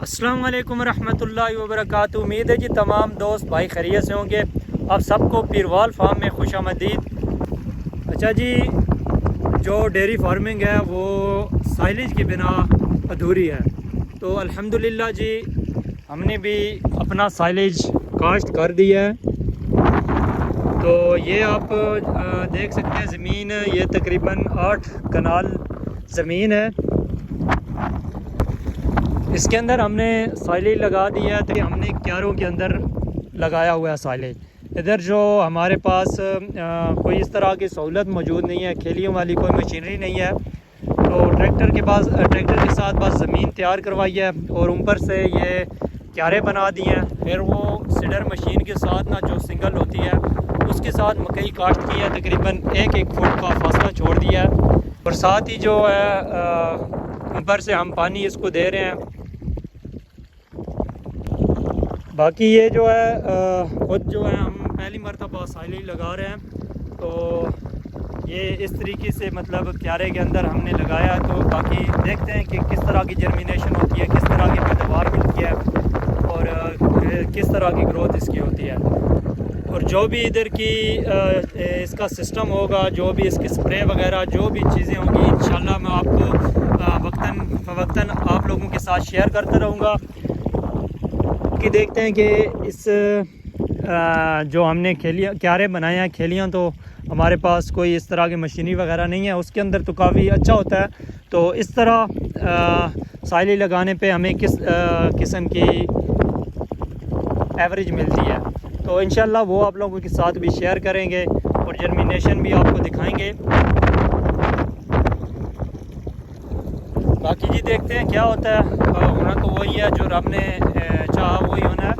अस्सलाम वालेकुम रहमतुल्लाहि व बरकातुहू। उम्मीद है जी तमाम दोस्त भाई खैरियत से होंगे। आप सबको पीरवाल फार्म में खुशामदीद। अच्छा जी, जो डेयरी फार्मिंग है वो साइलेज के बिना अधूरी है, तो अल्हम्दुलिल्लाह जी हमने भी अपना साइलेज काश्त कर दिया है। तो ये आप देख सकते हैं ज़मीन, ये तकरीबन 8 कनाल ज़मीन है। इसके अंदर हमने साइलेज लगा दिया है, तो हमने क्यारों के अंदर लगाया हुआ है साइलेज। इधर जो हमारे पास कोई इस तरह की सहूलत मौजूद नहीं है, खेलियों वाली कोई मशीनरी नहीं है, तो ट्रैक्टर के साथ बस ज़मीन तैयार करवाई है और ऊपर से ये क्यारे बना दिए हैं। फिर वो सीडर मशीन के साथ ना जो सिंगल होती है उसके साथ मकई काश्त की है, तकरीबन 1-1 फुट का फासला छोड़ दिया है। और साथ ही जो है ऊपर से हम पानी इसको दे रहे हैं। बाकी ये जो है खुद जो है हम पहली मरतबा साइलेज लगा रहे हैं, तो ये इस तरीके से मतलब क्यारे के अंदर हमने लगाया है। तो बाकी देखते हैं कि किस तरह की जर्मिनेशन होती है, किस तरह की पैदावार मिलती है और किस तरह की ग्रोथ इसकी होती है। और जो भी इधर की इसका सिस्टम होगा, जो भी इसकी स्प्रे वगैरह जो भी चीज़ें होंगी, इंशाल्लाह मैं आपको वक्तन आप लोगों के साथ शेयर करता रहूँगा। कि देखते हैं कि इस जो हमने क्यारे बनाए हैं खेलियाँ, तो हमारे पास कोई इस तरह की मशीनरी वगैरह नहीं है, उसके अंदर तो काफ़ी अच्छा होता है। तो इस तरह साइलेज लगाने पे हमें किस किस्म की एवरेज मिलती है, तो इंशाल्लाह वो आप लोगों के साथ भी शेयर करेंगे और जर्मिनेशन भी आपको दिखाएंगे। बाकी जी देखते हैं क्या होता है। होना तो वही है जो रब ने चाहा वही होना है।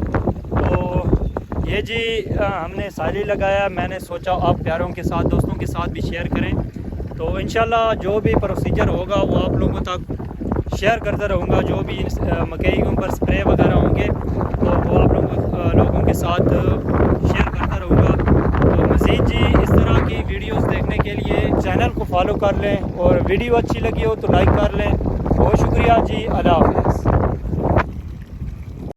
तो ये जी हमने साइलेज लगाया, मैंने सोचा आप प्यारों के साथ, दोस्तों के साथ भी शेयर करें। तो इंशाल्लाह जो भी प्रोसीजर होगा वो आप लोगों तक शेयर करता रहूँगा। जो भी मकई के ऊपर स्प्रे वगैरह होंगे तो वो आप लोगों के साथ शेयर करता रहूँगा। तो मज़ीद जी इस तरह की वीडियोस देखने के लिए चैनल को फॉलो कर लें और वीडियो अच्छी लगी हो तो लाइक कर लें। बहुत शुक्रिया जी, अल्लाह हाफ़िज़।